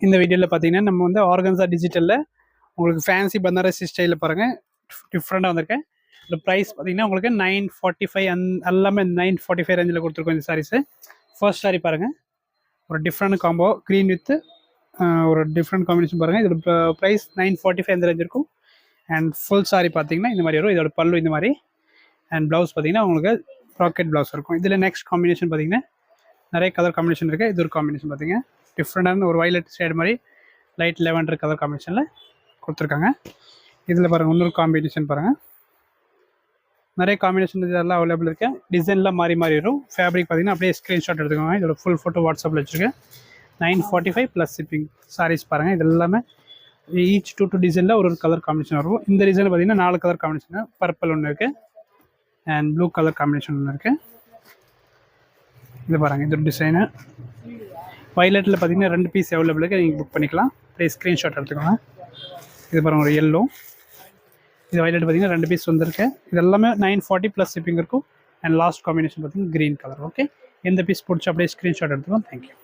இந்த வீடியோவில் பார்த்தீங்கன்னா நம்ம வந்து ஆர்கன்ஸா டிஜிட்டலில் உங்களுக்கு ஃபேன்சி பனாரசி ஸ்டைலில் பாருங்கள் டிஃப்ரெண்ட்டாக வந்திருக்கேன். இந்த ப்ரைஸ் பார்த்தீங்கன்னா உங்களுக்கு 945 எல்லாமே 945 ரேஞ்சில் கொடுத்துருக்கோம் இந்த சாரீஸு. ஃபர்ஸ்ட் சாரீ பாருங்கள், ஒரு டிஃப்ரெண்ட் காம்போ க்ரீன் வித் ஒரு டிஃப்ரெண்ட் காம்பினேஷன் பாருங்கள். இதோட ப்ரைஸ் 945 அந்த ரேஞ்ச் இருக்கும். அண்ட் ஃபுல் சாரீ பார்த்தீங்கன்னா இந்த மாதிரி வரும். இதோட பல்லு இந்த மாதிரி அண்ட் ப்ளவுஸ் பார்த்தீங்கன்னா உங்களுக்கு ராக்கெட் ப்ளவுஸ் இருக்கும். இதில் நெக்ஸ்ட் காம்பினேஷன் பார்த்தீங்கன்னா நிறைய கலர் காம்பினேஷன் இருக்குது. இது ஒரு காம்பினேஷன் பார்த்தீங்கன்னா டிஃப்ரெண்டான ஒரு வயலட் ஷேட் மாதிரி லைட் லெவண்டர் கலர் காம்பினேஷனில் கொடுத்துருக்காங்க. இதில் பாருங்கள் இன்னொரு காம்பினேஷன் பாருங்கள், நிறைய காம்பினேஷன் இதெல்லாம் அவைலபிள் இருக்குது. டிசைன்லாம் மாறி மாறி வரும். ஃபேப்ரிக் பார்த்தீங்கன்னா அப்படியே ஸ்க்ரீன்ஷாட் எடுத்துக்கோங்க. இதோட ஃபுல் ஃபோட்டோ வாட்ஸ்அப்பில் வச்சுருக்கேன். 945 ப்ளஸ் ஷிப்பிங் சாரீஸ் பாருங்கள். இது எல்லாமே ஈச் டூ டிசைனில் ஒரு கலர் காம்பினேஷன் வரும். இந்த டிசைனில் பார்த்தீங்கன்னா 4 கலர் காம்பினேஷன், பர்பிள் ஒன்று இருக்குது அண்ட் ப்ளூ கலர் காம்பினேஷன் ஒன்று இருக்குது. இது பாருங்கள், இது ஒரு டிசைனு. வயலட்டில் பார்த்தீங்கன்னா 2 பீஸ் அவைலபிள் இருக்குது, நீங்கள் புக் பண்ணிக்கலாம். அப்படியே ஸ்க்ரீன்ஷாட் எடுத்துக்கோங்க. இது பாருங்கள் ஒரு எல்லோ. இது வயலட் பார்த்தீங்கன்னா 2 பீஸ் வந்துருக்கு. இது எல்லாமே 940 ப்ளஸ் ஷிப்பிங் இருக்கும். அண்ட் லாஸ்ட் காம்பினேஷன் பார்த்தீங்கன்னா க்ரீன் கலர். ஓகே, எந்த பீஸ் பிடிச்சி அப்படியே ஸ்க்ரீன்ஷாட் எடுத்துக்கோங்க. தேங்க்யூ.